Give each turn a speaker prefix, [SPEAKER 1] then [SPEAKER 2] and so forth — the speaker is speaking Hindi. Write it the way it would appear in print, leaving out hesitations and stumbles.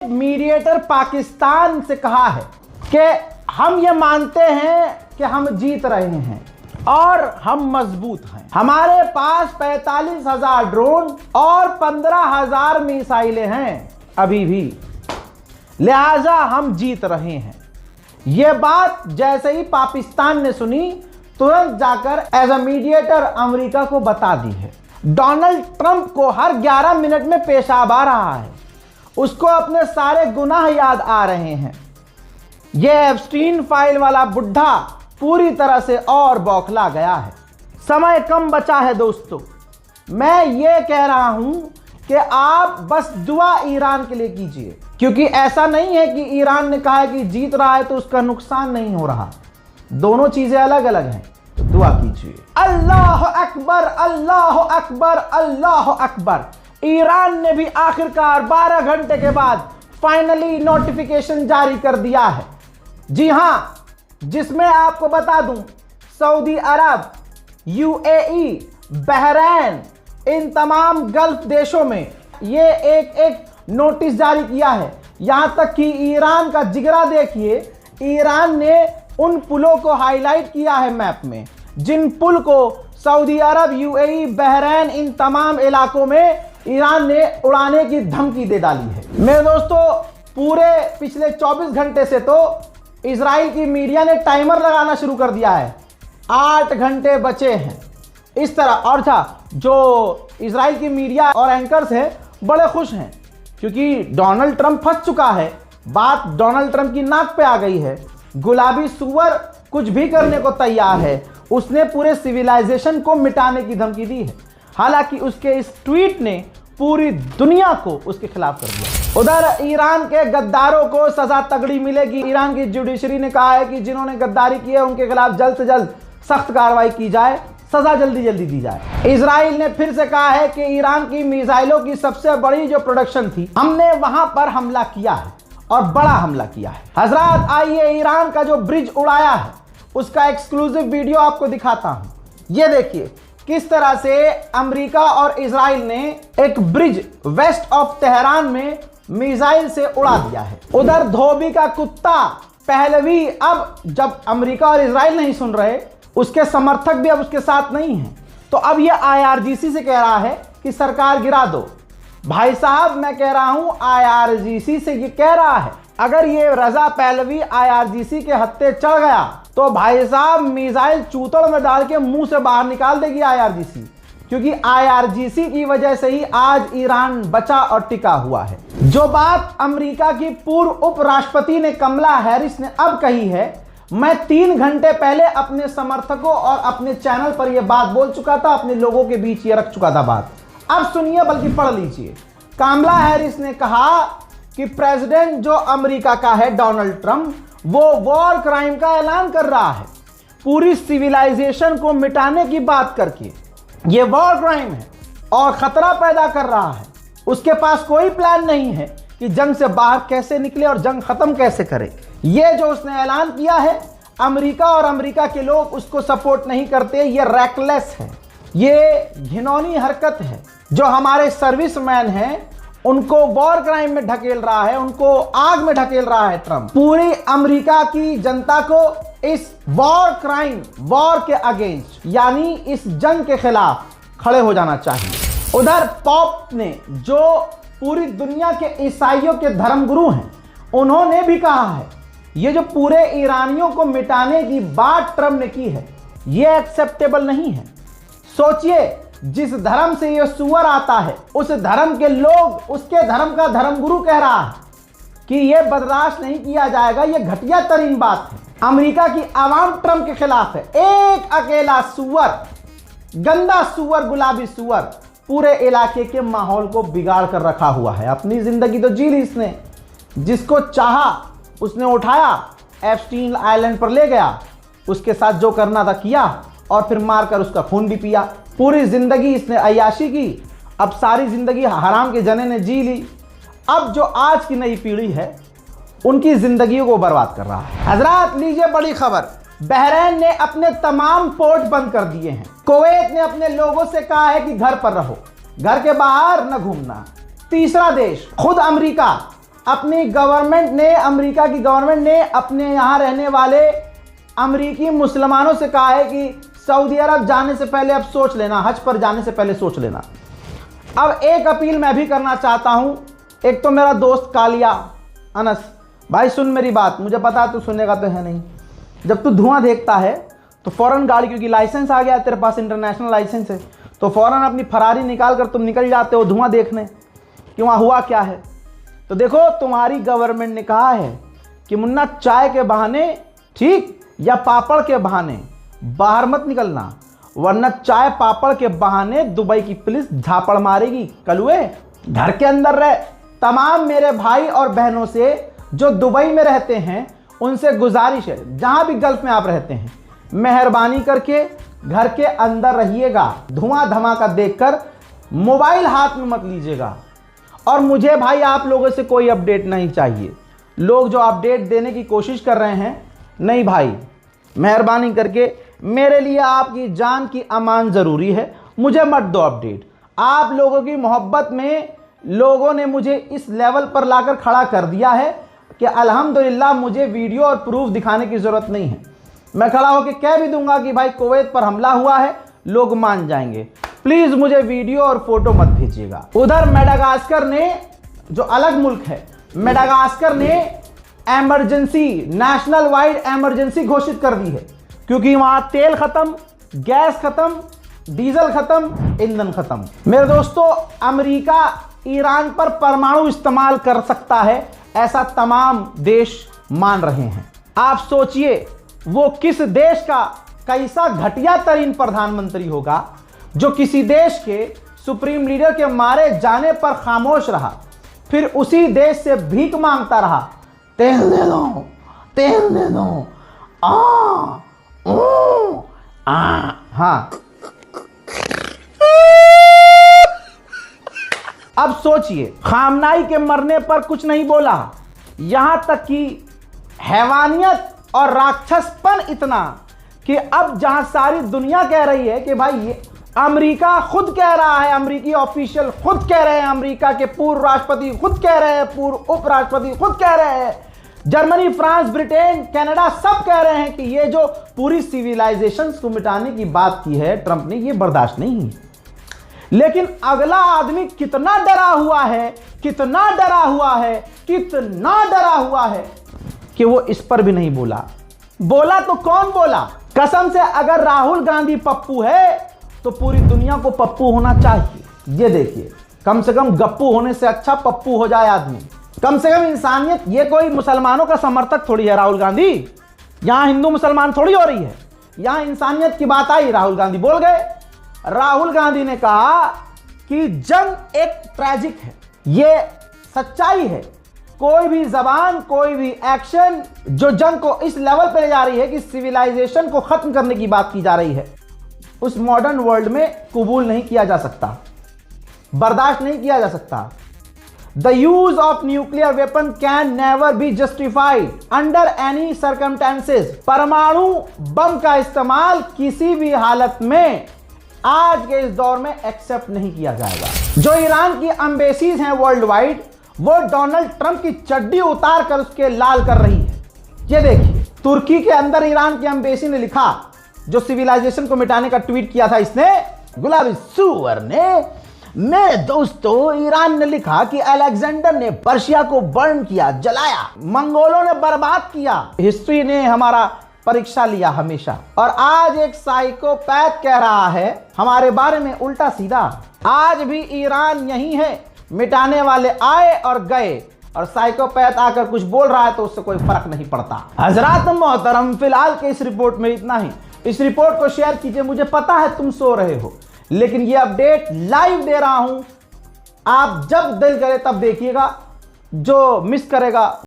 [SPEAKER 1] मीडिएटर पाकिस्तान से कहा है कि हम ये मानते हैं कि हम जीत रहे हैं और हम मजबूत हैं। हमारे पास 45,000 ड्रोन और 15,000 मिसाइलें हैं अभी भी, लिहाजा हम जीत रहे हैं। यह बात जैसे ही पाकिस्तान ने सुनी, तुरंत जाकर एज अ मीडिएटर अमेरिका को बता दी है। डोनाल्ड ट्रंप को हर 11 मिनट में पेशाब आ रहा है, उसको अपने सारे गुनाह याद आ रहे हैं। यह एप्स्टीन फाइल वाला बुढ़ा पूरी तरह से और बौखला गया है। समय कम बचा है दोस्तों, मैं ये कह रहा हूं कि आप बस दुआ ईरान के लिए कीजिए, क्योंकि ऐसा नहीं है कि ईरान ने कहा है कि जीत रहा है तो उसका नुकसान नहीं हो रहा। दोनों चीजें अलग अलग हैं, तो दुआ कीजिए। अल्लाह अकबर, अल्लाह अकबर, अल्लाह अकबर। ईरान ने भी आखिरकार 12 घंटे के बाद फाइनली नोटिफिकेशन जारी कर दिया है। जी हां, जिसमें आपको बता दूं, सऊदी अरब, यूएई, बहरैन, इन तमाम गल्फ देशों में ये एक नोटिस जारी किया है। यहां तक कि ईरान का जिगरा देखिए, ईरान ने उन पुलों को हाईलाइट किया है मैप में, जिन पुल को सऊदी अरब, यूएई, बहरैन, इन तमाम इलाकों में ईरान ने उड़ाने की धमकी दे डाली है। मेरे दोस्तों, पूरे पिछले 24 घंटे से तो इजराइल की मीडिया ने टाइमर लगाना शुरू कर दिया है। 8 घंटे बचे हैं इस तरह। और जो इजराइल की मीडिया और एंकर्स हैं बड़े खुश हैं, क्योंकि डोनाल्ड ट्रंप फंस चुका है। बात डोनाल्ड ट्रंप की नाक पे आ गई है। गुलाबी सुअर कुछ भी करने को तैयार है। उसने पूरे सिविलाइजेशन को मिटाने की धमकी दी है। हालांकि उसके इस ट्वीट ने पूरी दुनिया को उसके खिलाफ कर दिया। उधर ईरान के गद्दारों को सजा तगड़ी मिलेगी। ईरान की जुडिशरी ने कहा है कि जिन्होंने गद्दारी की है उनके खिलाफ जल्द से जल्द सख्त कार्रवाई की जाए, सजा जल्दी जल्दी दी जाए। इजराइल ने फिर से कहा है कि ईरान की मिसाइलों की सबसे बड़ी जो प्रोडक्शन थी, हमने वहां पर हमला किया है और बड़ा हमला किया है। हजरात, आइए ईरान का जो ब्रिज उड़ाया है उसका एक्सक्लूसिव वीडियो आपको दिखाता हूं। ये देखिए किस तरह से अमेरिका और इजराइल ने एक ब्रिज वेस्ट ऑफ तेहरान में मिसाइल से उड़ा दिया है। उधर धोबी का कुत्ता पहलवी, अब जब अमेरिका और इजराइल नहीं सुन रहे, उसके समर्थक भी अब उसके साथ नहीं हैं, तो अब यह आईआरजीसी से कह रहा है कि सरकार गिरा दो। भाई साहब, मैं कह रहा हूं आईआरजीसी से ये कह रहा है, अगर ये रजा पहलवी आईआरजीसी के हत्थे चढ़ गया तो भाई साहब मिसाइल चूतड़ में डाल के मुंह से बाहर निकाल देगी आईआरजीसी, क्योंकि आईआरजीसी की वजह से ही आज ईरान बचा और टिका हुआ है। जो बात अमेरिका की पूर्व उपराष्ट्रपति ने कमला हैरिस ने अब कही है, मैं 3 घंटे पहले अपने समर्थकों और अपने चैनल पर यह बात बोल चुका था, अपने लोगों के बीच ये रख चुका था बात। अब सुनिए, बल्कि पढ़ लीजिए। कमला हैरिस ने कहा कि प्रेसिडेंट जो अमेरिका का है डोनाल्ड ट्रंप, वो वॉर क्राइम का ऐलान कर रहा है, पूरी सिविलाइजेशन को मिटाने की बात करके। ये वॉर क्राइम है और खतरा पैदा कर रहा है। उसके पास कोई प्लान नहीं है कि जंग से बाहर कैसे निकले और जंग खत्म कैसे करे। ये जो उसने ऐलान किया है, अमेरिका और अमेरिका के लोग उसको सपोर्ट नहीं करते। ये रैकलेस है, ये घिनौनी हरकत है। जो हमारे सर्विसमैन हैं उनको वॉर क्राइम में ढकेल रहा है, उनको आग में ढकेल रहा है ट्रंप। पूरी अमेरिका की जनता को इस वॉर क्राइम, वॉर के अगेंस्ट, यानी इस जंग के खिलाफ खड़े हो जाना चाहिए। उधर पॉप ने, जो पूरी दुनिया के ईसाइयों के धर्मगुरु हैं, उन्होंने भी कहा है ये जो पूरे ईरानियों को मिटाने की बात ट्रंप ने की है, ये एक्सेप्टेबल नहीं है। सोचिए, जिस धर्म से ये सुअर आता है, उस धर्म के लोग उसके धर्म का धर्मगुरु कह रहा है कि ये बर्दाश्त नहीं किया जाएगा। ये घटिया तरीन बात है। अमेरिका की आवाम ट्रंप के खिलाफ है। एक अकेला सुअर, गंदा सुअर, गुलाबी सुअर पूरे इलाके के माहौल को बिगाड़ कर रखा हुआ है। अपनी जिंदगी तो जी ली इसने, जिसको चाहा उसने उठाया, एप्स्टीन आइलैंड पर ले गया, उसके साथ जो करना था किया और फिर मारकर उसका खून भी पिया। पूरी जिंदगी इसने अय्याशी की, अब सारी जिंदगी हराम के जने ने जी ली। अब जो आज की नई पीढ़ी है उनकी जिंदगी को बर्बाद कर रहा है। हजरात, लीजिए बड़ी खबर, बहरैन ने अपने तमाम पोर्ट बंद कर दिए हैं। कुवैत ने अपने लोगों से कहा है कि घर पर रहो, घर के बाहर न घूमना। तीसरा देश खुद अमेरिका अपनी गवर्नमेंट ने, अमेरिका की गवर्नमेंट ने अपने यहाँ रहने वाले अमेरिकी मुसलमानों से कहा है कि सऊदी अरब जाने से पहले अब सोच लेना, हज पर जाने से पहले सोच लेना। अब एक अपील मैं भी करना चाहता हूं। एक तो मेरा दोस्त कालिया अनस भाई, सुन मेरी बात, मुझे पता है तू सुनेगा तो है नहीं। जब तू धुआं देखता है तो फौरन गाड़ी, क्योंकि लाइसेंस आ गया तेरे पास, इंटरनेशनल लाइसेंस है, तो फौरन अपनी फरारी निकाल कर तुम निकल जाते हो धुआं देखने कि वहाँ हुआ क्या है। तो देखो, तुम्हारी गवर्नमेंट ने कहा है कि मुन्ना चाय के बहाने, ठीक, या पापड़ के बहाने बाहर मत निकलना, वरना चाय पापड़ के बहाने दुबई की पुलिस झापड़ मारेगी। कलुए, घर के अंदर रह। तमाम मेरे भाई और बहनों से जो दुबई में रहते हैं उनसे गुजारिश है, जहां भी गल्फ में आप रहते हैं, मेहरबानी करके घर के अंदर रहिएगा। धुआं धमाका देखकर मोबाइल हाथ में मत लीजिएगा। और मुझे भाई आप लोगों से कोई अपडेट नहीं चाहिए। लोग जो अपडेट देने की कोशिश कर रहे हैं, नहीं भाई, मेहरबानी करके मेरे लिए आपकी जान की अमान ज़रूरी है, मुझे मत दो अपडेट। आप लोगों की मोहब्बत में लोगों ने मुझे इस लेवल पर लाकर खड़ा कर दिया है कि अल्हम्दुलिल्लाह मुझे वीडियो और प्रूफ दिखाने की ज़रूरत नहीं है। मैं खड़ा होकर कह भी दूंगा कि भाई कुवैत पर हमला हुआ है, लोग मान जाएंगे। प्लीज़ मुझे वीडियो और फोटो मत भेजिएगा। उधर मेडागास्कर ने, जो अलग मुल्क है, मेडागास्कर ने एमरजेंसी, नेशनल वाइड एमरजेंसी घोषित कर दी है, क्योंकि वहां तेल खत्म, गैस खत्म, डीजल खत्म, ईंधन खत्म। मेरे दोस्तों, अमेरिका ईरान पर परमाणु इस्तेमाल कर सकता है, ऐसा तमाम देश मान रहे हैं। आप सोचिए वो किस देश का कैसा घटिया तरीन प्रधानमंत्री होगा जो किसी देश के सुप्रीम लीडर के मारे जाने पर खामोश रहा, फिर उसी देश से भीख मांगता रहा, तेल दे दो, तेल दे दो, हाँ। अब सोचिए, खामनाई के मरने पर कुछ नहीं बोला, यहां तक कि हैवानियत और राक्षसपन इतना कि अब जहां सारी दुनिया कह रही है कि भाई ये अमेरिका खुद कह रहा है, अमेरिकी ऑफिशियल खुद कह रहे हैं, अमेरिका के पूर्व राष्ट्रपति खुद कह रहे हैं, पूर्व उपराष्ट्रपति खुद कह रहे हैं, जर्मनी, फ्रांस, ब्रिटेन, कनाडा सब कह रहे हैं कि ये जो पूरी सिविलाइजेशन को मिटाने की बात की है ट्रंप ने, ये बर्दाश्त नहीं है। लेकिन अगला आदमी कितना डरा हुआ है, कितना डरा हुआ है, कितना डरा हुआ है कि वो इस पर भी नहीं बोला। बोला तो कौन बोला? कसम से, अगर राहुल गांधी पप्पू है तो पूरी दुनिया को पप्पू होना चाहिए। ये देखिए, कम से कम गप्पू होने से अच्छा पप्पू हो जाए आदमी, कम से कम इंसानियत। ये कोई मुसलमानों का समर्थक थोड़ी है राहुल गांधी, यहां हिंदू मुसलमान थोड़ी हो रही है, यहां इंसानियत की बात आई, राहुल गांधी बोल गए। राहुल गांधी ने कहा कि जंग एक ट्रैजिक है, ये सच्चाई है। कोई भी जबान, कोई भी एक्शन जो जंग को इस लेवल पर ले जा रही है कि सिविलाइजेशन को खत्म करने की बात की जा रही है, उस मॉडर्न वर्ल्ड में कबूल नहीं किया जा सकता, बर्दाश्त नहीं किया जा सकता। The use of nuclear weapon can never be justified under any circumstances. परमाणु बम का इस्तेमाल किसी भी हालत में आज के इस दौर में एक्सेप्ट नहीं किया जाएगा। जो ईरान की एम्बेसीज हैं वर्ल्ड वाइड, वो डोनाल्ड ट्रंप की चड्डी उतार कर उसके लाल कर रही है। ये देखिए, तुर्की के अंदर ईरान की एम्बेसी ने लिखा, जो सिविलाइजेशन को मिटाने का ट्वीट किया था इसने, गुलाबी सुअर ने, मेरे दोस्तों, ईरान ने लिखा कि अलेक्जेंडर ने पर्शिया को बर्न किया, जलाया, मंगोलों ने बर्बाद किया। हिस्ट्री ने हमारा परीक्षा लिया हमेशा। और आज एक साइकोपैथ कह रहा है हमारे बारे में उल्टा सीधा। आज भी ईरान यही है, मिटाने वाले आए और गए, और साइकोपैथ आकर कुछ बोल रहा है तो उससे कोई फर्क नहीं पड़ता। हजरात मोहतरम, फिलहाल के इस रिपोर्ट में इतना ही। इस रिपोर्ट को शेयर कीजिए, मुझे पता है तुम सो रहे हो, लेकिन ये अपडेट लाइव दे रहा हूं। आप जब दिल करे तब देखिएगा, जो मिस करेगा